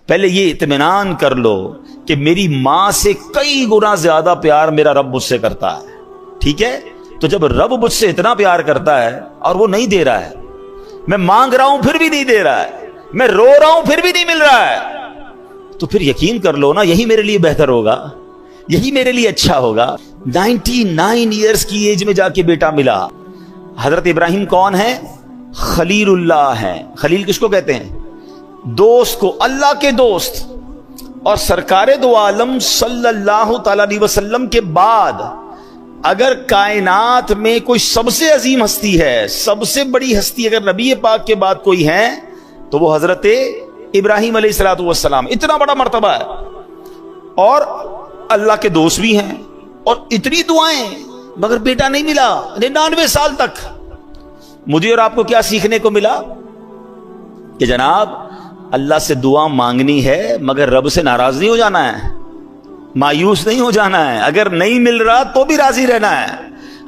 پہلے یہ اطمینان کر لو کہ میری ماں سے کئی گنا زیادہ پیار میرا رب مجھ سے کرتا ہے. ٹھیک ہے؟ تو جب رب مجھ سے اتنا پیار کرتا ہے اور وہ نہیں دے رہا ہے، میں مانگ رہا ہوں پھر بھی نہیں دے رہا ہے، میں رو رہا ہوں پھر بھی نہیں مل رہا ہے، تو پھر یقین کر لو نا یہی میرے لیے بہتر ہوگا، یہی میرے لیے اچھا ہوگا. 99 ایئرز کی ایج میں جا کے بیٹا ملا. حضرت ابراہیم کون ہے؟ خلیل اللہ ہیں. خلیل کس کو کہتے ہیں؟ دوست کو، اللہ کے دوست. اور سرکار دو عالم صلی اللہ تعالی علیہ وسلم کے بعد اگر کائنات میں کوئی سب سے عظیم ہستی ہے، سب سے بڑی ہستی اگر نبی پاک کے بعد کوئی ہے تو وہ حضرت ابراہیم علیہ الصلوۃ والسلام. اتنا بڑا مرتبہ ہے اور اللہ کے دوست بھی ہیں اور اتنی دعائیں، مگر بیٹا نہیں ملا 99 سال تک. مجھے اور آپ کو کیا سیکھنے کو ملا؟ کہ جناب اللہ سے دعا مانگنی ہے مگر رب سے ناراض نہیں ہو جانا ہے، مایوس نہیں ہو جانا ہے. اگر نہیں مل رہا تو بھی راضی رہنا ہے.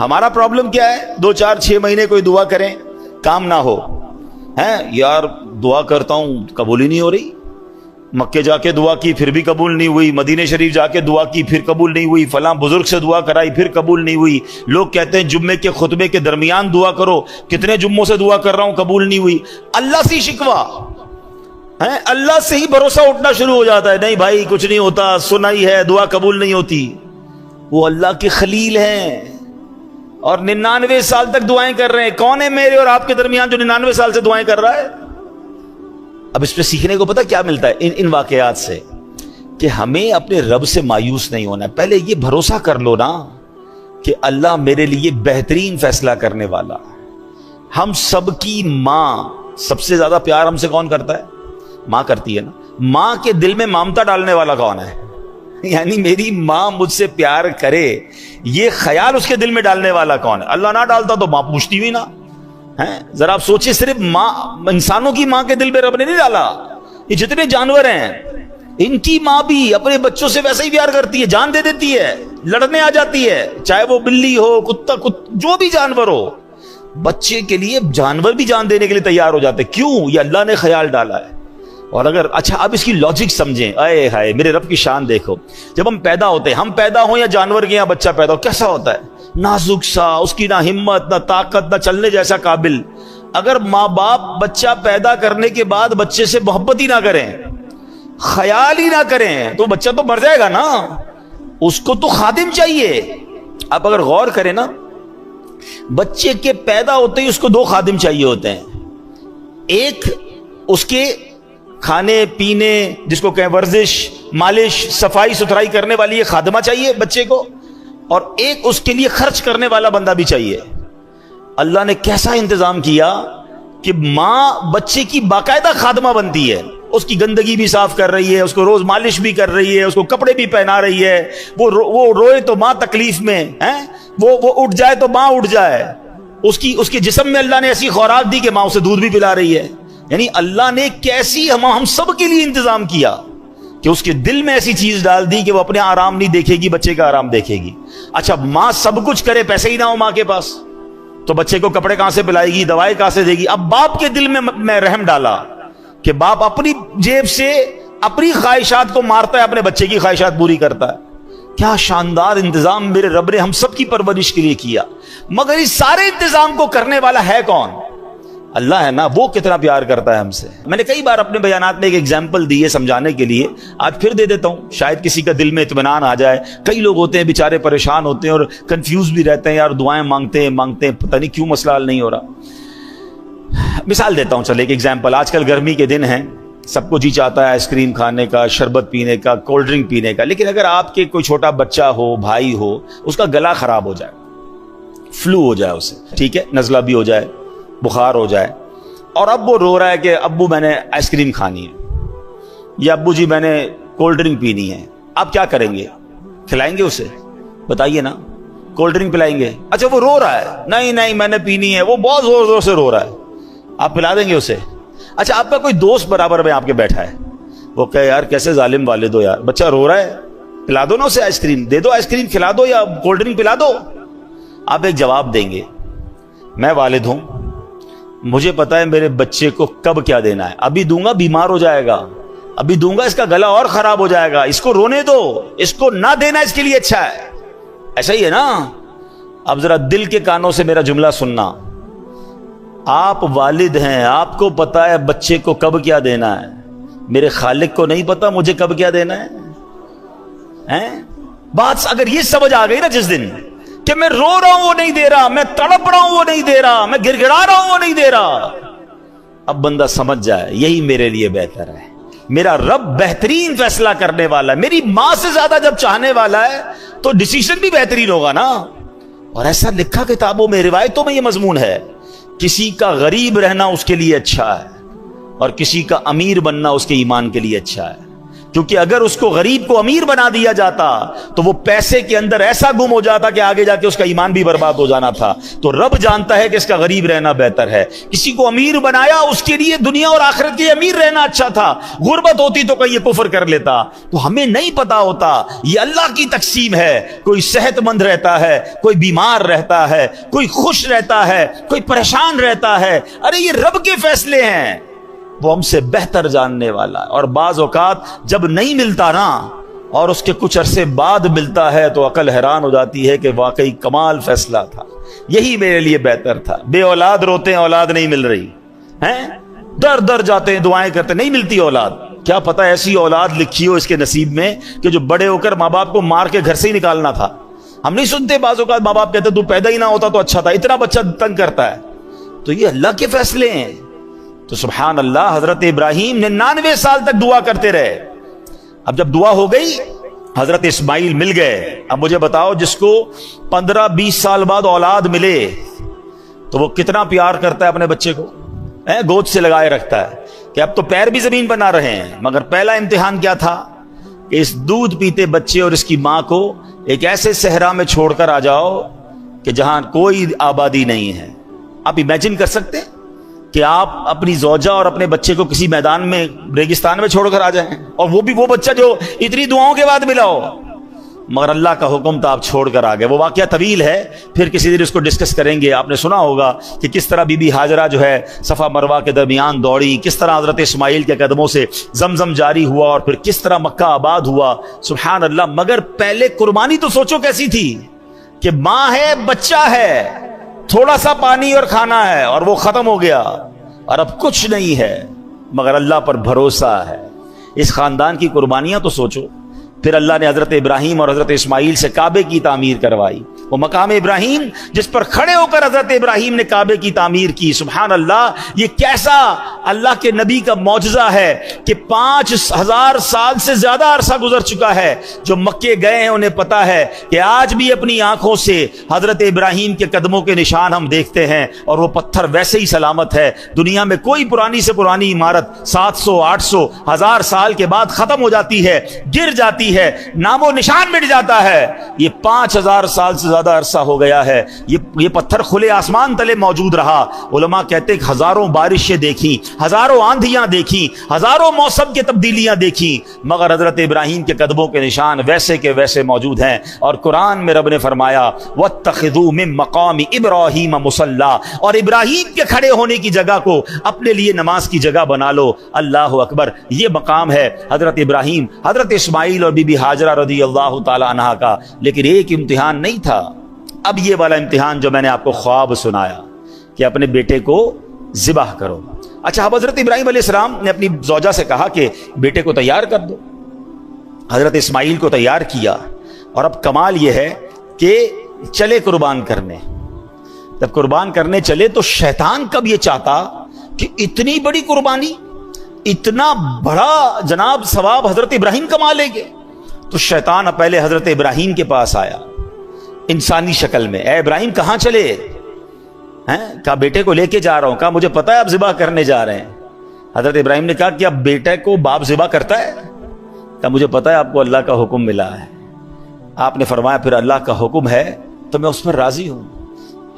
ہمارا پرابلم کیا ہے؟ 2 4 6 مہینے کوئی دعا کریں کام نہ ہو، ہیں یار دعا کرتا ہوں قبول ہی نہیں ہو رہی. مکے جا کے دعا کی پھر بھی قبول نہیں ہوئی، مدینے شریف جا کے دعا کی پھر قبول نہیں ہوئی، فلاں بزرگ سے دعا کرائی پھر قبول نہیں ہوئی. لوگ کہتے ہیں جمعے کے خطبے کے درمیان دعا کرو، کتنے جمعوں سے دعا کر رہا ہوں قبول نہیں ہوئی. اللہ سے شکوا ہے، اللہ سے ہی بھروسہ اٹھنا شروع ہو جاتا ہے. نہیں بھائی کچھ نہیں ہوتا، سنا ہی ہے، دعا قبول نہیں ہوتی. وہ اللہ کے خلیل ہیں اور 99 سال تک دعائیں کر رہے ہیں. کون ہے میرے اور آپ کے درمیان جو 99 سال سے دعائیں کر رہا ہے؟ اب اس پہ سیکھنے کو پتہ کیا ملتا ہے ان واقعات سے؟ کہ ہمیں اپنے رب سے مایوس نہیں ہونا ہے. پہلے یہ بھروسہ کر لو نا کہ اللہ میرے لیے بہترین فیصلہ کرنے والا. ہم سب کی ماں سب سے زیادہ پیار ہم سے کون کرتا ہے؟ ماں کرتی ہے نا. ماں کے دل میں ممتا ڈالنے والا کون ہے؟ یعنی میری ماں مجھ سے پیار کرے یہ خیال اس کے دل میں ڈالنے والا کون ہے؟ اللہ نہ ڈالتا تو ماں پوچھتی ہوئی نا. ذرا آپ سوچیں، صرف ماں، انسانوں کی ماں کے دل میں رب نے نہیں ڈالا. یہ جتنے جانور ہیں ان کی ماں بھی اپنے بچوں سے ویسا ہی پیار کرتی ہے، جان دے دیتی ہے، لڑنے آ جاتی ہے، چاہے وہ بلی ہو، کتا جو بھی جانور ہو. بچے کے لیے جانور بھی جان دینے کے لیے تیار ہو جاتے. کیوں؟ یہ اللہ نے خیال ڈالا ہے. اور اگر اچھا اب اس کی لاجک سمجھیں، اے ہائے میرے رب کی شان دیکھو. جب ہم پیدا ہوتے ہیں، ہم پیدا ہوں یا جانور کے یہاں بچہ پیدا ہو، کیسا ہوتا ہے؟ نازک سا، اس کی نہ ہمت نہ طاقت نہ چلنے جیسا قابل. اگر ماں باپ بچہ پیدا کرنے کے بعد بچے سے محبت ہی نہ کریں، خیال ہی نہ کریں، تو بچہ تو مر جائے گا نا. اس کو تو خادم چاہیے. آپ اگر غور کریں نا، بچے کے پیدا ہوتے ہی اس کو 2 خادم چاہیے ہوتے ہیں. ایک اس کے کھانے پینے، جس کو کہیں ورزش، مالش، صفائی ستھرائی کرنے والی ایک خادمہ چاہیے بچے کو، اور ایک اس کے لیے خرچ کرنے والا بندہ بھی چاہیے. اللہ نے کیسا انتظام کیا کہ ماں بچے کی باقاعدہ خادمہ بنتی ہے. اس کی گندگی بھی صاف کر رہی ہے، اس کو روز مالش بھی کر رہی ہے، اس کو کپڑے بھی پہنا رہی ہے. وہ روئے تو ماں تکلیف میں ہے، وہ اٹھ جائے تو ماں اٹھ جائے. اس کے جسم میں اللہ نے ایسی خوراک دی کہ ماں اسے دودھ بھی پلا رہی ہے. یعنی اللہ نے کیسی ہم سب کے لیے انتظام کیا کہ اس کے دل میں ایسی چیز ڈال دی کہ وہ اپنے آرام نہیں دیکھے گی، بچے کا آرام دیکھے گی. اچھا ماں سب کچھ کرے، پیسے ہی نہ ہو ماں کے پاس، تو بچے کو کپڑے کہاں سے پلائے گی، دوائیں کہاں سے دے گی؟ اب باپ کے دل میں رحم ڈالا کہ باپ اپنی جیب سے اپنی خواہشات کو مارتا ہے، اپنے بچے کی خواہشات پوری کرتا ہے. کیا شاندار انتظام میرے رب نے ہم سب کی پرورش کے لیے کیا. مگر اس سارے انتظام کو کرنے والا ہے کون؟ اللہ ہے نا. وہ کتنا پیار کرتا ہے ہم سے. میں نے کئی بار اپنے بیانات میں ایک ایگزامپل دی ہے سمجھانے کے لیے، آج پھر دے دیتا ہوں، شاید کسی کا دل میں اطمینان آ جائے. کئی لوگ ہوتے ہیں بیچارے پریشان ہوتے ہیں اور کنفیوز بھی رہتے ہیں، یار دعائیں مانگتے ہیں پتہ نہیں کیوں مسئلہ حل نہیں ہو رہا. مثال دیتا ہوں، چلے ایک ایگزامپل. آج کل گرمی کے دن ہیں، سب کو جی چاہتا ہے آئس کریم کھانے کا، شربت پینے کا، کولڈ ڈرنک پینے کا. لیکن اگر آپ کے کوئی چھوٹا بچہ ہو، بھائی ہو، اس کا گلا خراب ہو جائے، فلو ہو جائے اسے، ٹھیک ہے، نزلہ بھی ہو جائے، بخار ہو جائے، اور اب وہ رو رہا ہے کہ ابو میں نے آئس کریم کھانی ہے، یا ابو جی میں نے کولڈ ڈرنک پینی ہے. آپ کیا کریں گے؟ کھلائیں گے اسے؟ بتائیے نا. کولڈ ڈرنک پلائیں گے؟ اچھا وہ رو رہا ہے، نہیں میں نے پینی ہے، وہ بہت زور زور سے رو رہا ہے، آپ پلا دیں گے اسے؟ اچھا آپ کا کوئی دوست برابر میں آپ کے بیٹھا ہے، وہ کہے یار کیسے ظالم والد ہو یار، بچہ رو رہا ہے، پلا دو نا اسے آئس کریم، دے دو آئس کریم، کھلا دو یا کولڈ ڈرنک پلا دو. آپ ایک جواب دیں گے، میں والد ہوں، مجھے پتا ہے میرے بچے کو کب کیا دینا ہے، ابھی دوں گا بیمار ہو جائے گا، ابھی دوں گا اس کا گلا اور خراب ہو جائے گا، اس کو رونے دو، اس کو نہ دینا اس کے لیے اچھا ہے. ایسا ہی ہے نا. اب ذرا دل کے کانوں سے میرا جملہ سننا. آپ والد ہیں، آپ کو پتا ہے بچے کو کب کیا دینا ہے. میرے خالق کو نہیں پتا مجھے کب کیا دینا ہے. بات اگر یہ سمجھ آ گئی نا جس دن کہ میں رو رہا ہوں وہ نہیں دے رہا، میں تڑپ رہا ہوں وہ نہیں دے رہا، میں گر گڑا رہا ہوں وہ نہیں دے رہا، اب بندہ سمجھ جائے یہی میرے لیے بہتر ہے. میرا رب بہترین فیصلہ کرنے والا ہے. میری ماں سے زیادہ جب چاہنے والا ہے تو ڈیسیژن بھی بہترین ہوگا نا. اور ایسا لکھا کتابوں میں، روایتوں میں یہ مضمون ہے، کسی کا غریب رہنا اس کے لیے اچھا ہے اور کسی کا امیر بننا اس کے ایمان کے لیے اچھا ہے. کیونکہ اگر اس کو غریب کو امیر بنا دیا جاتا تو وہ پیسے کے اندر ایسا گم ہو جاتا کہ آگے جا کے اس کا ایمان بھی برباد ہو جانا تھا. تو رب جانتا ہے کہ اس کا غریب رہنا بہتر ہے. کسی کو امیر بنایا، اس کے لیے دنیا اور آخرت کے امیر رہنا اچھا تھا. غربت ہوتی تو کہیں یہ کفر کر لیتا. تو ہمیں نہیں پتا ہوتا، یہ اللہ کی تقسیم ہے. کوئی صحت مند رہتا ہے، کوئی بیمار رہتا ہے، کوئی خوش رہتا ہے، کوئی پریشان رہتا ہے. ارے یہ رب کے فیصلے ہیں، وہ ہم سے بہتر جاننے والا ہے. اور بعض اوقات جب نہیں ملتا نا اور اس کے کچھ عرصے بعد ملتا ہے تو عقل حیران ہو جاتی ہے کہ واقعی کمال فیصلہ تھا، یہی میرے لیے بہتر تھا. بے اولاد روتے ہیں اولاد نہیں مل رہی ہیں، در در جاتے ہیں دعائیں کرتے نہیں ملتی اولاد. کیا پتہ ایسی اولاد لکھی ہو اس کے نصیب میں کہ جو بڑے ہو کر ماں باپ کو مار کے گھر سے ہی نکالنا تھا. ہم نہیں سنتے بعض اوقات ماں باپ کہتے تو پیدا ہی نہ ہوتا تو اچھا تھا، اتنا بچہ تنگ کرتا ہے. تو یہ اللہ کے فیصلے ہیں. تو سبحان اللہ، حضرت ابراہیم 99 سال تک دعا کرتے رہے. اب جب دعا ہو گئی حضرت اسماعیل مل گئے. اب مجھے بتاؤ جس کو 15-20 سال بعد اولاد ملے تو وہ کتنا پیار کرتا ہے اپنے بچے کو، گود سے لگائے رکھتا ہے کہ اب تو پیر بھی زمین پر نہ رہے ہیں. مگر پہلا امتحان کیا تھا کہ اس دودھ پیتے بچے اور اس کی ماں کو ایک ایسے صحرا میں چھوڑ کر آ جاؤ کہ جہاں کوئی آبادی نہیں ہے. آپ امیجن کر سکتے ہیں کہ آپ اپنی زوجہ اور اپنے بچے کو کسی میدان میں ریگستان میں چھوڑ کر آ جائیں، اور وہ بھی وہ بچہ جو اتنی دعاؤں کے بعد ملا ہو. مگر اللہ کا حکم تھا آپ چھوڑ کر آ گئے. وہ واقعہ طویل ہے، پھر کسی دن اس کو ڈسکس کریں گے. آپ نے سنا ہوگا کہ کس طرح بی بی ہاجرہ جو ہے صفا مروہ کے درمیان دوڑی، کس طرح حضرت اسماعیل کے قدموں سے زمزم جاری ہوا اور پھر کس طرح مکہ آباد ہوا. سبحان اللہ. مگر پہلے قربانی تو سوچو کیسی تھی کہ ماں ہے، بچہ ہے، تھوڑا سا پانی اور کھانا ہے اور وہ ختم ہو گیا، اور اب کچھ نہیں ہے مگر اللہ پر بھروسہ ہے. اس خاندان کی قربانیاں تو سوچو. پھر اللہ نے حضرت ابراہیم اور حضرت اسماعیل سے کعبے کی تعمیر کروائی. وہ مقام ابراہیم جس پر کھڑے ہو کر حضرت ابراہیم نے کعبے کی تعمیر کی. سبحان اللہ. یہ کیسا اللہ کے نبی کا معجزہ ہے کہ 5000 سال سے زیادہ عرصہ گزر چکا ہے. جو مکے گئے ہیں انہیں پتا ہے کہ آج بھی اپنی آنکھوں سے حضرت ابراہیم کے قدموں کے نشان ہم دیکھتے ہیں، اور وہ پتھر ویسے ہی سلامت ہے. دنیا میں کوئی پرانی سے پرانی عمارت 700 800 1000 سال کے بعد ختم ہو جاتی ہے، گر جاتی ہے، نام و نشان مٹ جاتا ہے. یہ 5000 سال سے زیادہ عرصہ ہو گیا ہے. یہ پتھر کھلے آسمان تلے موجود رہا. علماء کہتے ہیں ہزاروں بارشیں دیکھی، ہزاروں آندھیاں دیکھی، ہزاروں موسم کی تبدیلیاں دیکھی، مگر حضرت ابراہیم کے قدموں کے نشان ویسے کے ویسے موجود ہیں. اور قرآن میں رب نے فرمایا وَاتَّخِذُوا مِن مَّقَامِ إِبْرَاهِيمَ مُصَلًّى، اور ابراہیم کے کھڑے ہونے کی جگہ کو اپنے لیے نماز کی جگہ بنا لو. اللہ اکبر. یہ مقام ہے حضرت ابراہیم، حضرت اسماعیل اور بی بی ہاجرہ رضی اللہ تعالی عنہا کا. لیکن ایک امتحان نہیں تھا. اب یہ والا امتحان جو میں نے آپ کو خواب سنایا کہ اپنے بیٹے کو ذبح کرو. اچھا، اب حضرت ابراہیم علیہ السلام نے اپنی زوجہ سے کہا کہ بیٹے کو تیار کر دو. حضرت اسماعیل کو تیار کیا، اور اب کمال یہ ہے کہ چلے قربان کرنے. جب قربان کرنے چلے تو شیطان کب یہ چاہتا کہ اتنی بڑی قربانی، اتنا بڑا جناب ثواب حضرت ابراہیم کما لیں گے. تو شیطان پہلے حضرت ابراہیم کے پاس آیا انسانی شکل میں. اے ابراہیم کہاں چلے ہیں؟ کہا بیٹے کو لے کے جا رہا ہوں. کہا مجھے پتا ہے آپ ذبح کرنے جا رہے ہیں. حضرت ابراہیم نے کہا کہ اب بیٹے کو باپ ذبح کرتا ہے؟ کہا مجھے پتا ہے آپ کو اللہ کا حکم ملا ہے. آپ نے فرمایا پھر اللہ کا حکم ہے تو میں اس پر راضی ہوں.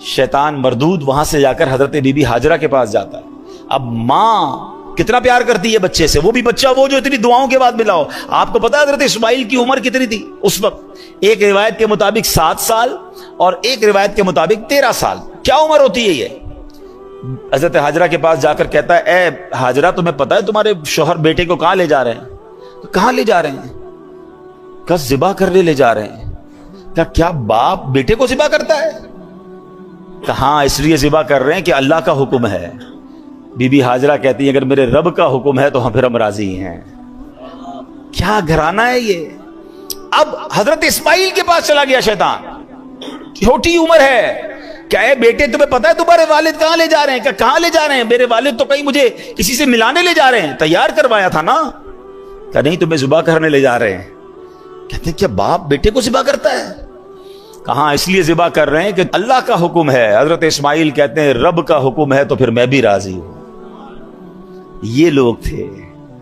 شیطان مردود وہاں سے جا کر حضرت بی بی ہاجرہ کے پاس جاتا ہے. اب ماں کتنا پیار کرتی ہے بچے سے، وہ بھی بچہ وہ جو اتنی دعاؤں کے بعد ملا ہو. آپ کو پتا ہے حضرت اسماعیل کی عمر کتنی تھی اس وقت؟ ایک روایت کے مطابق 7 سال اور ایک روایت کے مطابق 13 سال. کیا عمر ہوتی ہے یہ؟ حضرت حاجرہ کے پاس جا کر کہتا ہے اے حاجرہ تمہیں پتا ہے تمہارے شوہر بیٹے کو کہاں لے جا رہے ہیں؟ کہاں لے جا رہے ہیں؟ کہ ذبح کرنے لے جا رہے ہیں۔ کہ کیا باپ بیٹے کو ذبح کرتا ہے؟ کہ ہاں اس لیے ذبح کر رہے ہیں کہ اللہ کا حکم ہے۔ بی بی حاجرہ کہتی ہے اگر میرے رب کا حکم ہے تو پھر ہم راضی ہیں۔ کیا گھرانہ ہے یہ۔ اب حضرت اسماعیل کے پاس چلا گیا شیطان، چھوٹی عمر ہے، کہ اے بیٹے تمہیں پتا ہے تمہارے والد کہاں لے جا رہے ہیں؟ کہ کہاں لے جا رہے ہیں؟ میرے والد تو کہیں مجھے کسی سے ملانے لے جا رہے ہیں، تیار کروایا تھا نا۔ کہ نہیں تمہیں ذبح کرنے لے جا رہے ہیں۔ کہتے ہیں کیا باپ بیٹے کو ذبح کرتا ہے؟ کہاں اس لیے ذبح کر رہے ہیں کہ اللہ کا حکم ہے۔ حضرت اسماعیل کہتے ہیں رب کا حکم ہے تو پھر میں بھی راضی ہوں۔ یہ لوگ تھے۔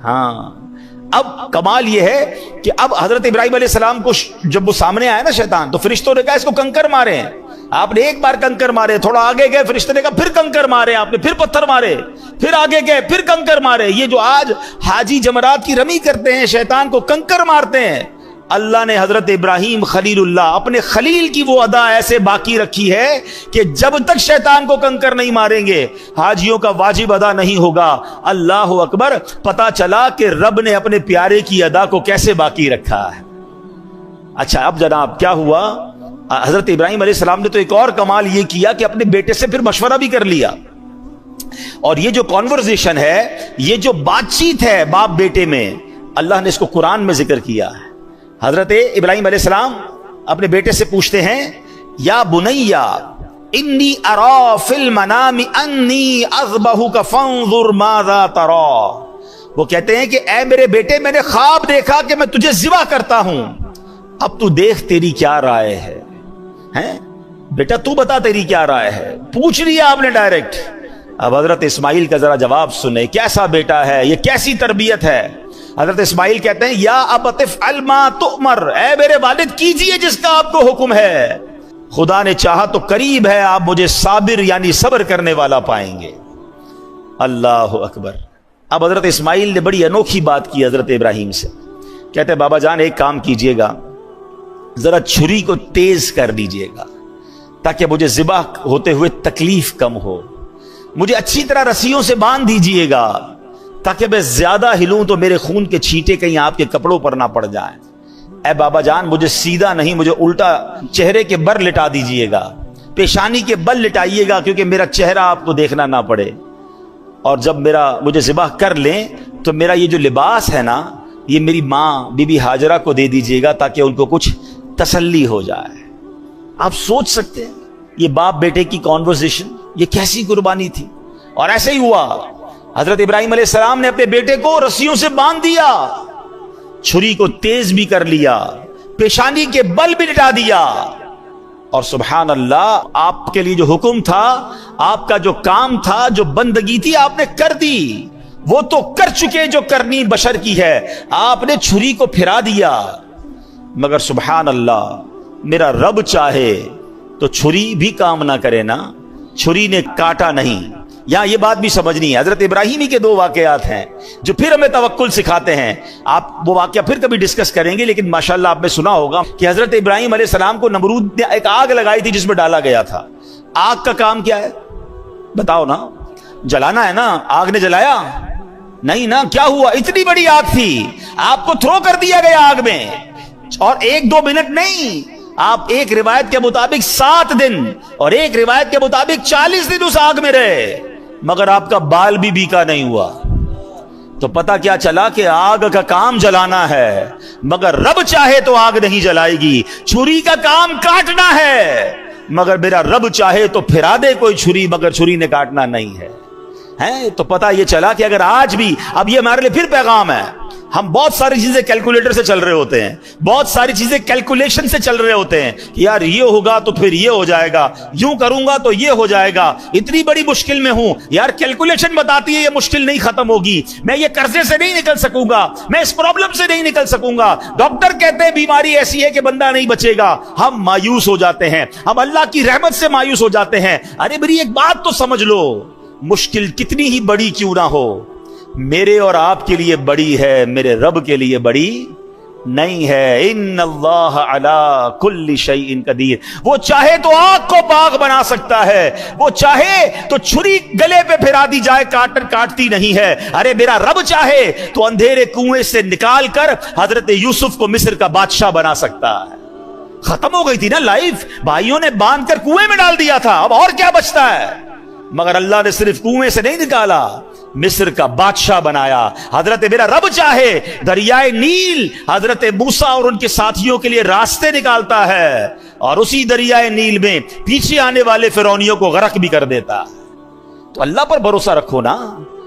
ہاں اب کمال یہ ہے کہ اب حضرت ابراہیم علیہ السلام کو جب وہ سامنے آیا نا شیطان، تو فرشتوں نے کہا اس کو کنکر مارے ہیں۔ آپ نے ایک بار کنکر مارے، تھوڑا آگے گئے فرشتے نے کہا پھر کنکر مارے، آپ نے پھر پتھر مارے، پھر آگے گئے پھر کنکر مارے۔ یہ جو آج حاجی جمرات کی رمی کرتے ہیں، شیطان کو کنکر مارتے ہیں، اللہ نے حضرت ابراہیم خلیل اللہ اپنے خلیل کی وہ ادا ایسے باقی رکھی ہے کہ جب تک شیطان کو کنکر نہیں ماریں گے حاجیوں کا واجب ادا نہیں ہوگا۔ اللہ اکبر۔ پتا چلا کہ رب نے اپنے پیارے کی ادا کو کیسے باقی رکھا ہے۔ اچھا اب جناب کیا ہوا؟ حضرت ابراہیم علیہ السلام نے تو ایک اور کمال یہ کیا کہ اپنے بیٹے سے پھر مشورہ بھی کر لیا، اور یہ جو کانورزیشن ہے، یہ جو بات چیت ہے باپ بیٹے میں، اللہ نے اس کو قرآن میں ذکر کیا ہے۔ حضرت ابراہیم علیہ السلام اپنے بیٹے سے پوچھتے ہیں یا بنیا انی ارا فی المنام انی اذبحک فانظر ماذا تری۔ وہ کہتے ہیں کہ اے میرے بیٹے میں نے خواب دیکھا کہ میں تجھے ذبح کرتا ہوں، اب تو دیکھ تیری کیا رائے ہے۔ ہیں بیٹا تو بتا تیری کیا رائے ہے، پوچھ لیا آپ نے ڈائریکٹ۔ اب حضرت اسماعیل کا ذرا جواب سنیں، کیسا بیٹا ہے یہ، کیسی تربیت ہے۔ حضرت اسماعیل کہتے ہیں یا ابت افعل ما تؤمر، اے میرے والد کیجئے جس کا آپ کو حکم ہے، خدا نے چاہا تو قریب ہے آپ مجھے صابر یعنی صبر کرنے والا پائیں گے۔ اللہ اکبر۔ اب حضرت اسماعیل نے بڑی انوکھی بات کی حضرت ابراہیم سے، کہتے ہیں بابا جان ایک کام کیجئے گا، ذرا چھری کو تیز کر دیجئے گا تاکہ مجھے ذبح ہوتے ہوئے تکلیف کم ہو، مجھے اچھی طرح رسیوں سے باندھ دیجئے گا تاکہ میں زیادہ ہلوں تو میرے خون کے چھینٹے کہیں آپ کے کپڑوں پر نہ پڑ جائیں۔ اے بابا جان مجھے سیدھا نہیں، مجھے الٹا چہرے کے بر لٹا دیجئے گا، پیشانی کے بل لٹائیے گا کیونکہ میرا چہرہ آپ کو دیکھنا نہ پڑے، اور جب مجھے ذبح کر لیں تو میرا یہ جو لباس ہے نا یہ میری ماں بی بی حاجرہ کو دے دیجئے گا تاکہ ان کو کچھ تسلی ہو جائے۔ آپ سوچ سکتے ہیں یہ باپ بیٹے کی کانورسیشن، یہ کیسی قربانی تھی۔ اور ایسے ہی ہوا، حضرت ابراہیم علیہ السلام نے اپنے بیٹے کو رسیوں سے باندھ دیا، چھری کو تیز بھی کر لیا، پیشانی کے بل بھی لٹا دیا، اور سبحان اللہ آپ کے لیے جو حکم تھا، آپ کا جو کام تھا، جو بندگی تھی آپ نے کر دی، وہ تو کر چکے جو کرنی بشر کی ہے، آپ نے چھری کو پھرا دیا۔ مگر سبحان اللہ میرا رب چاہے تو چھری بھی کام نہ کرے نا، چھری نے کاٹا نہیں۔ یہاں یہ بات بھی سمجھنی ہے، حضرت ابراہیمی کے دو واقعات ہیں جو پھر ہمیں توکل سکھاتے ہیں، آپ وہ واقعہ پھر کبھی ڈسکس کریں گے، لیکن ماشاءاللہ آپ نے سنا ہوگا کہ حضرت ابراہیم علیہ السلام کو نمرود نے ایک آگ لگائی تھی جس میں ڈالا گیا تھا۔ آگ کا کام کیا ہے بتاؤ نا، جلانا ہے نا، آگ نے جلایا نہیں نا، کیا ہوا؟ اتنی بڑی آگ تھی، آپ کو تھرو کر دیا گیا آگ میں، اور ایک دو منٹ نہیں، آپ ایک روایت کے مطابق 7 دن اور ایک روایت کے مطابق 40 دن اس آگ میں رہے، مگر آپ کا بال بھی بیکا نہیں ہوا۔ تو پتہ کیا چلا کہ آگ کا کام جلانا ہے، مگر رب چاہے تو آگ نہیں جلائے گی۔ چھری کا کام کاٹنا ہے، مگر میرا رب چاہے تو پھرا دے کوئی چھری، مگر چھری نے کاٹنا نہیں ہے۔ تو پتہ یہ چلا کہ اگر آج بھی، اب یہ ہمارے لیے پھر پیغام ہے، ہم بہت ساری چیزیں کیلکولیٹر سے چل رہے ہوتے ہیں، بہت ساری چیزیں کیلکولیشن سے چل رہے ہوتے ہیں کہ یار یہ ہوگا تو پھر یہ ہو جائے گا، یوں کروں گا تو یہ ہو جائے گا، اتنی بڑی مشکل میں ہوں، یار کیلکولیشن بتاتی ہے یہ مشکل نہیں ختم ہوگی، میں یہ قرضے سے نہیں نکل سکوں گا، میں اس پرابلم سے نہیں نکل سکوں گا، ڈاکٹر کہتے ہیں بیماری ایسی ہے کہ بندہ نہیں بچے گا، ہم مایوس ہو جاتے ہیں، ہم اللہ کی رحمت سے مایوس ہو جاتے ہیں۔ ارے میری ایک بات تو سمجھ لو، مشکل کتنی ہی بڑی کیوں نہ ہو، میرے اور آپ کے لیے بڑی ہے، میرے رب کے لیے بڑی نہیں ہے. ان اللہ علی کل شیء قدیر. وہ چاہے تو آگ کو پاک بنا سکتا ہے, وہ چاہے تو چھری گلے پہ پھرا دی جائے کاٹتی نہیں ہے. ارے میرا رب چاہے تو اندھیرے کنویں سے نکال کر حضرت یوسف کو مصر کا بادشاہ بنا سکتا ہے. ختم ہو گئی تھی نا لائف, بھائیوں نے باندھ کر کنویں میں ڈال دیا تھا, اب اور کیا بچتا ہے؟ مگر اللہ نے صرف کنویں سے نہیں نکالا, مصر کا بادشاہ بنایا. حضرت میرا رب چاہے دریائے نیل حضرت موسیٰ اور ان کے ساتھیوں کے لیے راستے نکالتا ہے, اور اسی دریائے نیل میں پیچھے آنے والے فرعونیوں کو غرق بھی کر دیتا. تو اللہ پر بھروسہ رکھو نا.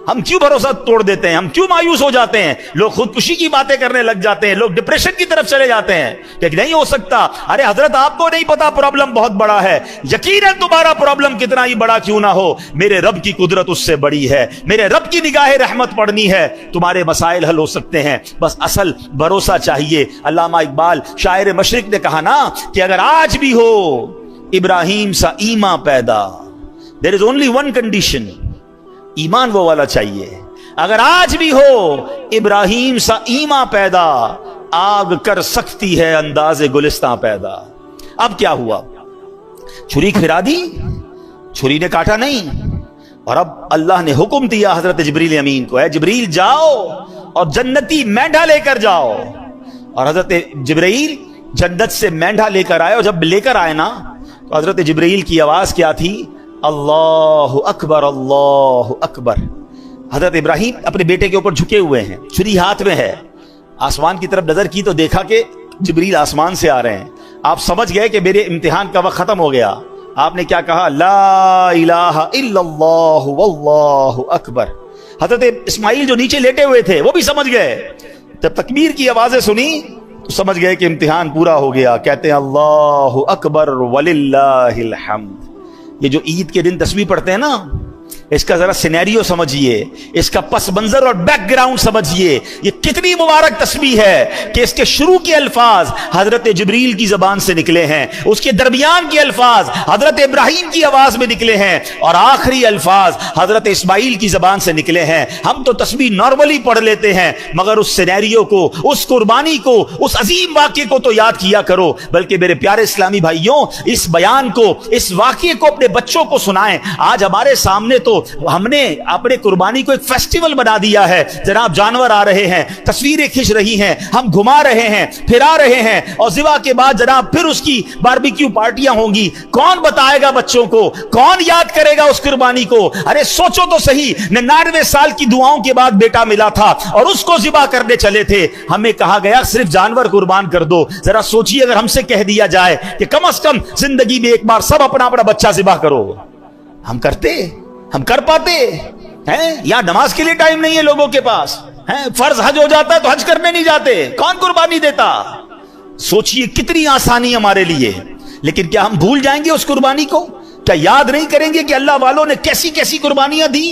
ہم کیوں بھروسہ توڑ دیتے ہیں؟ ہم کیوں مایوس ہو جاتے ہیں؟ لوگ خودکشی کی باتیں کرنے لگ جاتے ہیں, لوگ ڈپریشن کی طرف چلے جاتے ہیں کہ نہیں ہو سکتا. ارے حضرت آپ کو نہیں پتا پرابلم بہت بڑا ہے. یقیناً تمہارا پرابلم کتنا ہی بڑا کیوں نہ ہو, میرے رب کی قدرت اس سے بڑی ہے, میرے رب کی نگاہ رحمت پڑنی ہے, تمہارے مسائل حل ہو سکتے ہیں. بس اصل بھروسہ چاہیے. علامہ اقبال شاعر مشرق نے کہا نا کہ اگر آج بھی ہو ابراہیم سا ایمان پیدا, there is only one condition, ایمان وہ والا چاہیے. اگر آج بھی ہو ابراہیم سا ایمان پیدا, آگ کر سکتی ہے انداز گلستان پیدا. اب کیا ہوا؟ چھری پھرا دی, چھری نے کاٹا نہیں, اور اب اللہ نے حکم دیا حضرت جبریل امین کو, اے جبریل جاؤ اور جنتی مینڈھا لے کر جاؤ. اور حضرت جبریل جنت سے مینڈھا لے کر آئے, اور جب لے کر آئے نا تو حضرت جبریل کی آواز کیا تھی؟ اللہ اکبر اللہ اکبر. حضرت ابراہیم اپنے بیٹے کے اوپر جھکے ہوئے ہیں, چھری ہاتھ میں ہے. آسمان کی طرف نظر کی تو دیکھا کہ جبریل آسمان سے آ رہے ہیں. آپ سمجھ گئے کہ میرے امتحان کا وقت ختم ہو گیا. آپ نے کیا کہا؟ لا الہ الا اللہ واللہ اکبر. حضرت اسماعیل جو نیچے لیٹے ہوئے تھے وہ بھی سمجھ گئے. جب تکبیر کی آوازیں سنی تو سمجھ گئے کہ امتحان پورا ہو گیا. کہتے ہیں اللہ اکبر وللہ الحمد. یہ جو عید کے دن تسبیح پڑھتے ہیں نا, اس کا ذرا سینیریو سمجھیے, اس کا پس منظر اور بیک گراؤنڈ سمجھیے. یہ کتنی مبارک تسبیح ہے کہ اس کے شروع کے الفاظ حضرت جبریل کی زبان سے نکلے ہیں, اس کے درمیان کے الفاظ حضرت ابراہیم کی آواز میں نکلے ہیں, اور آخری الفاظ حضرت اسماعیل کی زبان سے نکلے ہیں. ہم تو تسبیح نارملی پڑھ لیتے ہیں, مگر اس سینیریو کو, اس قربانی کو, اس عظیم واقعے کو تو یاد کیا کرو. بلکہ میرے پیارے اسلامی بھائیوں, اس بیان کو, اس واقعے کو اپنے بچوں کو سنائیں. آج ہمارے سامنے تو ہم نے اپنے قربانی کو ایک فیسٹیول بنا دیا ہے. جناب جانور آ رہے ہیں, تصویریں کھنچ رہی ہیں, ہم گھما رہے ہیں, پھرا رہے ہیں, اور ذبح کے بعد جناب پھر اس کی باربیکیو پارٹیاں ہوں گی. کون بتائے گا بچوں کو؟ کون یاد کرے گا اس قربانی کو؟ ارے سوچو تو صحیح, 99 سال کی دعاؤں کے بعد بیٹا ملا تھا اور اس کو ذبح کرنے چلے تھے. ہمیں کہا گیا صرف جانور قربان کر دو. ذرا سوچیے اگر ہم سے کہہ دیا جائے کہ کم از کم زندگی میں ایک بار سب اپنا اپنا بچہ ذبح کرو, ہم کرتے؟ ہم کر پاتے ہیں؟ یا نماز کے لیے ٹائم نہیں ہے لوگوں کے پاس, فرض حج ہو جاتا ہے تو حج کرنے نہیں جاتے. کون قربانی دیتا؟ سوچئے کتنی آسانی ہمارے لیے. لیکن کیا ہم بھول جائیں گے اس قربانی کو؟ کیا یاد نہیں کریں گے کہ اللہ والوں نے کیسی کیسی قربانیاں دی؟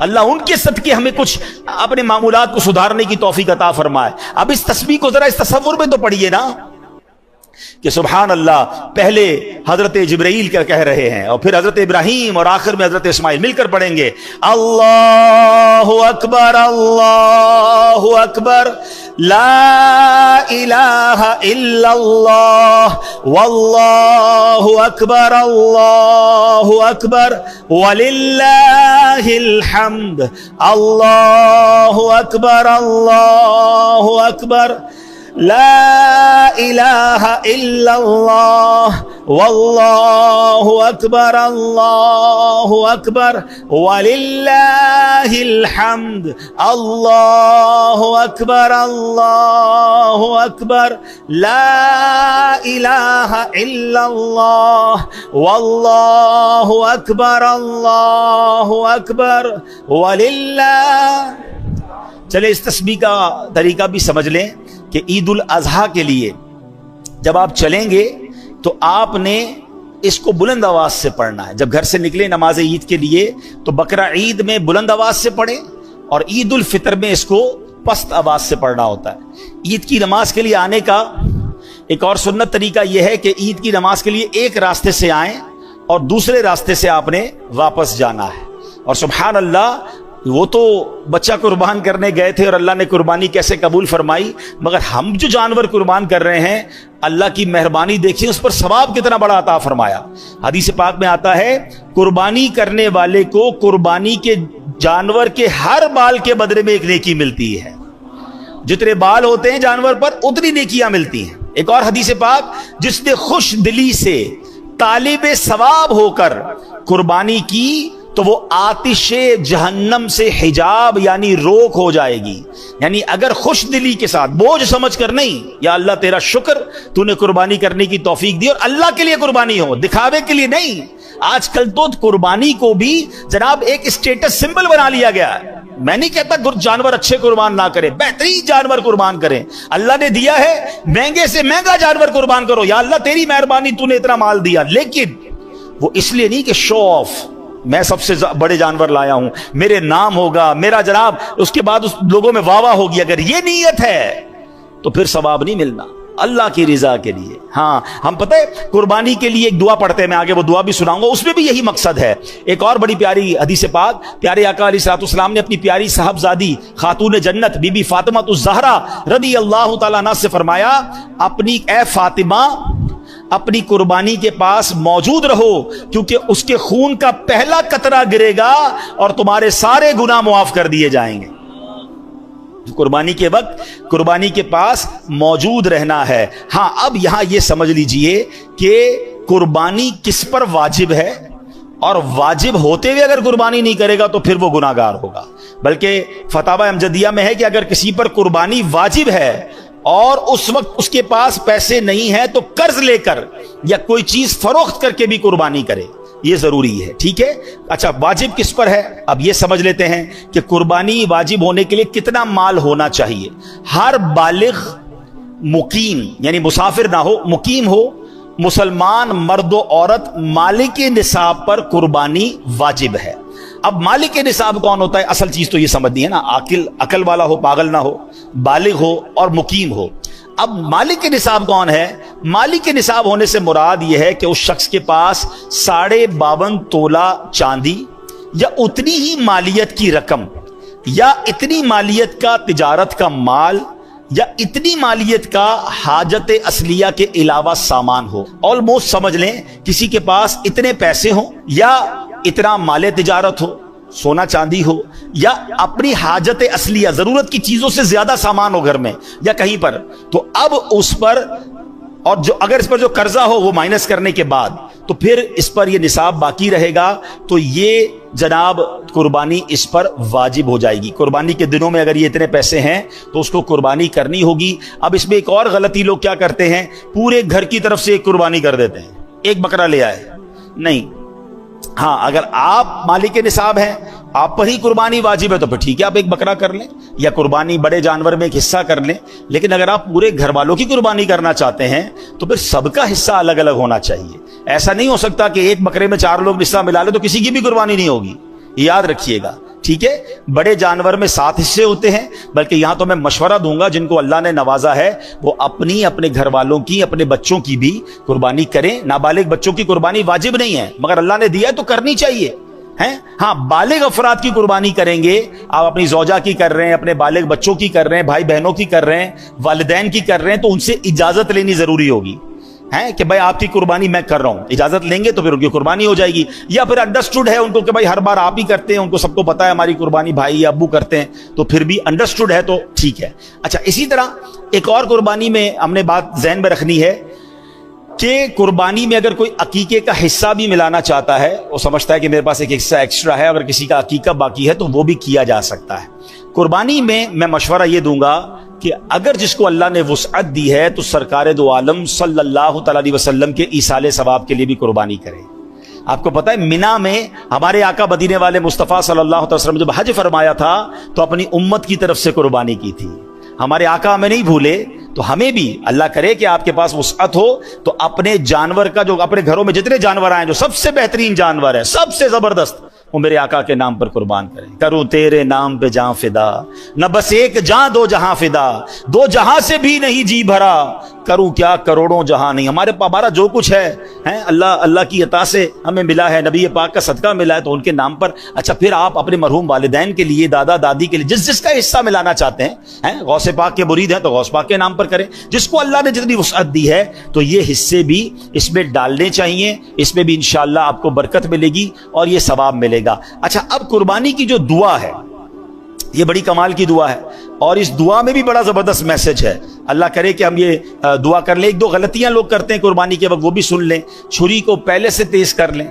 اللہ ان کے صدقے ہمیں کچھ اپنے معمولات کو سدھارنے کی توفیق عطا فرمائے. اب اس تسبیح کو ذرا اس تصور میں تو پڑھیے نا کہ سبحان اللہ, پہلے حضرت جبرائیل کا کہہ رہے ہیں, اور پھر حضرت ابراہیم, اور آخر میں حضرت اسماعیل. مل کر پڑھیں گے اللہ اکبر اللہ اکبر لا الہ الا اللہ واللہ اکبر اللہ اکبر وللہ الحمد اللہ اکبر اللہ اکبر لا الہ الا اللہ واللہ اکبر اللہ اکبر وللہ الحمد اللہ اکبر اللہ اکبر لا الہ الا اللہ واللہ اکبر اللہ اکبر وللہ. چلے اس تسبیح کا طریقہ بھی سمجھ لیں کہ عید الاضحیٰ کے لیے جب آپ چلیں گے تو آپ نے اس کو بلند آواز سے پڑھنا ہے. جب گھر سے نکلے نماز عید کے لیے تو بقرہ عید میں بلند آواز سے پڑھیں, اور عید الفطر میں اس کو پست آواز سے پڑھنا ہوتا ہے. عید کی نماز کے لیے آنے کا ایک اور سنت طریقہ یہ ہے کہ عید کی نماز کے لیے ایک راستے سے آئیں اور دوسرے راستے سے آپ نے واپس جانا ہے. اور سبحان اللہ, وہ تو بچہ قربان کرنے گئے تھے اور اللہ نے قربانی کیسے قبول فرمائی، مگر ہم جو جانور قربان کر رہے ہیں اللہ کی مہربانی دیکھیں اس پر ثواب کتنا بڑا عطا فرمایا۔ حدیث پاک میں آتا ہے قربانی کرنے والے کو قربانی کے جانور کے ہر بال کے بدلے میں ایک نیکی ملتی ہے، جتنے بال ہوتے ہیں جانور پر اتنی نیکیاں ملتی ہیں۔ ایک اور حدیث پاک، جس نے خوش دلی سے طالب ثواب ہو کر قربانی کی تو وہ آتش جہنم سے حجاب یعنی روک ہو جائے گی۔ یعنی اگر خوش دلی کے ساتھ، بوجھ سمجھ کر نہیں، یا اللہ تیرا شکر تو نے قربانی کرنے کی توفیق دی، اور اللہ کے لیے قربانی ہو، دکھاوے کے لیے نہیں۔ آج کل تو قربانی کو بھی جناب ایک اسٹیٹس سمبل بنا لیا گیا ہے۔ میں نہیں کہتا جانور اچھے قربان نہ کریں، بہترین جانور قربان کریں، اللہ نے دیا ہے مہنگے سے مہنگا جانور قربان کرو، یا اللہ تیری مہربانی تو نے اتنا مال دیا، لیکن وہ اس لیے نہیں کہ شو آف، میں سب سے بڑے جانور لایا ہوں، میرے نام ہوگا، میرا جناب اس کے بعد اس لوگوں میں واہ واہ ہوگی۔ اگر یہ نیت ہے تو پھر ثواب نہیں ملنا، اللہ کی رضا کے لیے۔ ہاں ہم پتہ ہے قربانی کے لیے ایک دعا پڑھتے ہیں، میں آگے وہ دعا بھی سناؤں گا، اس میں بھی یہی مقصد ہے۔ ایک اور بڑی پیاری حدیث پاک، پیارے آقا علیہ الصلوۃ والسلام نے اپنی پیاری صاحبزادی خاتون جنت بی بی فاطمہ الزہرا رضی اللہ تعالیٰ عنہا سے فرمایا، اے فاطمہ اپنی قربانی کے پاس موجود رہو، کیونکہ اس کے خون کا پہلا قطرہ گرے گا اور تمہارے سارے گناہ معاف کر دیے جائیں گے۔ قربانی کے وقت قربانی کے پاس موجود رہنا ہے۔ ہاں اب یہاں یہ سمجھ لیجئے کہ قربانی کس پر واجب ہے، اور واجب ہوتے ہوئے اگر قربانی نہیں کرے گا تو پھر وہ گناہ گار ہوگا۔ بلکہ فتاوی امجدیہ میں ہے کہ اگر کسی پر قربانی واجب ہے اور اس وقت اس کے پاس پیسے نہیں ہیں تو قرض لے کر یا کوئی چیز فروخت کر کے بھی قربانی کرے، یہ ضروری ہے، ٹھیک ہے۔ اچھا واجب کس پر ہے، اب یہ سمجھ لیتے ہیں کہ قربانی واجب ہونے کے لیے کتنا مال ہونا چاہیے۔ ہر بالغ مقیم یعنی مسافر نہ ہو، مقیم ہو، مسلمان مرد و عورت مالک نصاب پر قربانی واجب ہے۔ اب مالک نصاب کون ہوتا ہے؟ اصل چیز تو یہ سمجھنی ہے نا، عقل والا ہو، پاگل نہ ہو، بالغ ہو اور مقیم ہو۔ اب مالک نصاب کون ہے؟ مالک نصاب ہونے سے مراد یہ ہے کہ اس شخص کے پاس 52.5 تولہ چاندی یا اتنی ہی مالیت کی رقم، یا اتنی مالیت کا تجارت کا مال، یا اتنی مالیت کا حاجت اصلیہ کے علاوہ سامان ہو۔ آلموسٹ سمجھ لیں کسی کے پاس اتنے پیسے ہوں، یا اتنا مال تجارت ہو، سونا چاندی ہو، یا اپنی حاجت اصلیہ ضرورت کی چیزوں سے زیادہ سامان ہو گھر میں یا کہیں پر، تو اب اس پر، اور جو اگر اس پر جو قرضہ ہو وہ مائنس کرنے کے بعد، تو پھر اس پر یہ نصاب باقی رہے گا، تو یہ جناب قربانی اس پر واجب ہو جائے گی۔ قربانی کے دنوں میں اگر یہ اتنے پیسے ہیں تو اس کو قربانی کرنی ہوگی۔ اب اس میں ایک اور غلطی لوگ کیا کرتے ہیں، پورے گھر کی طرف سے ایک قربانی کر دیتے ہیں، ایک بکرا لے آئے، نہیں۔ ہاں اگر آپ مالک نصاب ہیں، آپ پر ہی قربانی واجب ہے تو پھر ٹھیک ہے، آپ ایک بکرا کر لیں یا قربانی بڑے جانور میں ایک حصہ کر لیں، لیکن اگر آپ پورے گھر والوں کی قربانی کرنا چاہتے ہیں تو پھر سب کا حصہ الگ الگ ہونا چاہیے۔ ایسا نہیں ہو سکتا کہ ایک بکرے میں 4 لوگ حصہ ملا لیں تو کسی کی بھی قربانی نہیں ہوگی، یاد رکھیے گا، ٹھیک ہے۔ بڑے جانور میں 7 حصے ہوتے ہیں، بلکہ یہاں تو میں مشورہ دوں گا جن کو اللہ نے نوازا ہے وہ اپنے گھر والوں کی، اپنے بچوں کی بھی قربانی کریں۔ نابالغ بچوں کی قربانی واجب نہیں ہے، مگر اللہ نے دیا ہے تو کرنی چاہیے، ہیں۔ ہاں بالغ افراد کی قربانی کریں گے، آپ اپنی زوجہ کی کر رہے ہیں، اپنے بالغ بچوں کی کر رہے ہیں، بھائی بہنوں کی کر رہے ہیں، والدین کی کر رہے ہیں، تو ان سے اجازت لینی ضروری ہوگی، ہیں کہ بھائی آپ کی قربانی میں کر رہا ہوں، اجازت لیں گے تو پھر ان کی قربانی ہو جائے گی۔ یا پھر انڈرسٹوڈ ہے ان کو کہ بھائی ہر بار آپ ہی کرتے ہیں، ان کو سب کو پتا ہے ہماری قربانی بھائی یا ابو کرتے ہیں، تو پھر بھی انڈرسٹوڈ ہے تو ٹھیک ہے۔ اچھا اسی طرح ایک اور قربانی میں ہم نے بات ذہن میں رکھنی ہے کہ قربانی میں اگر کوئی عقیقے کا حصہ بھی ملانا چاہتا ہے، وہ سمجھتا ہے کہ میرے پاس ایک حصہ ایکسٹرا ہے، اگر کسی کا عقیقہ باقی ہے تو وہ بھی کیا جا سکتا ہے۔ قربانی میں مشورہ یہ دوں گا کہ اگر جس کو اللہ نے وسعت دی ہے تو سرکار دو عالم صلی اللہ تعالی علیہ وسلم کے ایصال ثواب کے لیے بھی قربانی کرے۔ آپ کو پتا ہے مینا میں ہمارے آقا مدینے والے مصطفیٰ صلی اللہ علیہ وسلم جب حج فرمایا تھا تو اپنی امت کی طرف سے قربانی کی تھی۔ ہمارے آقا ہمیں نہیں بھولے، تو ہمیں بھی اللہ کرے کہ آپ کے پاس وسعت ہو تو اپنے جانور کا، جو اپنے گھروں میں جتنے جانور آئیں، جو سب سے بہترین جانور ہے، سب سے زبردست، وہ میرے آقا کے نام پر قربان کریں. کروں تیرے نام پہ جاں فدا، نہ بس ایک جاں دو جہاں فدا، دو جہاں سے بھی نہیں جی بھرا، کروں کیا کروڑوں جہاں نہیں. ہمارا جو کچھ ہے اللہ کی عطا سے ہمیں ملا ہے، نبی پاک کا صدقہ ملا ہے، تو ان کے نام پر. اچھا پھر آپ اپنے مرحوم والدین کے لیے، دادا دادی کے لیے، جس کا حصہ ملانا چاہتے ہیں، غوث پاک کے مرید ہیں تو غوث پاک کے نام پر کریں. جس کو اللہ نے جتنی وسعت دی ہے تو یہ حصے بھی اس میں ڈالنے چاہیے. اس میں بھی انشاءاللہ آپ کو برکت ملے گی اور یہ ثواب ملے گا. اچھا اب قربانی کی جو دعا ہے یہ بڑی کمال کی دعا ہے، اور اس دعا میں بھی بڑا زبردست میسج ہے. اللہ کرے کہ ہم یہ دعا کر لیں. ایک دو غلطیاں لوگ کرتے ہیں قربانی کے وقت، وہ بھی سن لیں. چھری کو پہلے سے تیز کر لیں،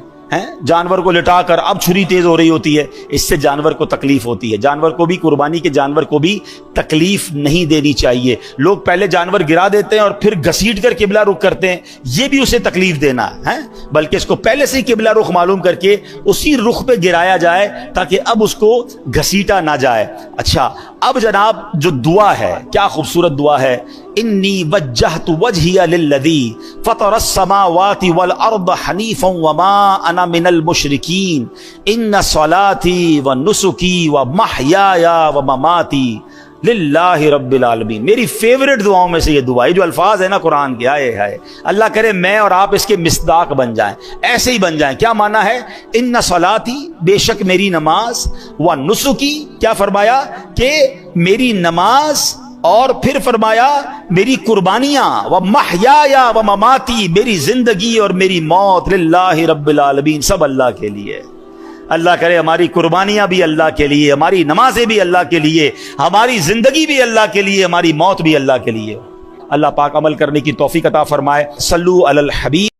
جانور کو لٹا کر اب چھری تیز ہو رہی ہوتی ہے، اس سے جانور کو تکلیف ہوتی ہے. جانور کو بھی، قربانی کے جانور کو بھی تکلیف نہیں دینی چاہیے. لوگ پہلے جانور گرا دیتے ہیں اور پھر گھسیٹ کر قبلہ رخ کرتے ہیں، یہ بھی اسے تکلیف دینا ہے. بلکہ اس کو پہلے سے ہی قبلہ رخ معلوم کر کے اسی رخ پہ گرایا جائے تاکہ اب اس کو گھسیٹا نہ جائے. اچھا اب جناب جو دعا ہے، کیا خوبصورت دعا ہے. انی وجہت وجہی للذی فطر السماوات والارض حنیفا وما انا من المشرکین ان صلاتی ونسکی ومحیای ومماتی للہ رب العالمین. میری فیورٹ دعاؤں میں سے یہ دعا ہے. جو الفاظ ہے نا قرآن کے، آئے ہے، اللہ کرے میں اور آپ اس کے مصداق بن جائیں، ایسے ہی بن جائیں. کیا معنی ہے؟ ان صلاتی، بے شک میری نماز، و نسکی، کیا فرمایا کہ میری نماز، اور پھر فرمایا میری قربانیاں، و محیایا و مماتی، میری زندگی اور میری موت، للہ رب العالمین، سب اللہ کے لیے. اللہ کرے ہماری قربانیاں بھی اللہ کے لیے، ہماری نمازیں بھی اللہ کے لیے، ہماری زندگی بھی اللہ کے لیے، ہماری موت بھی اللہ کے لیے. اللہ پاک عمل کرنے کی توفیق عطا فرمائے. صلو علی الحبیب.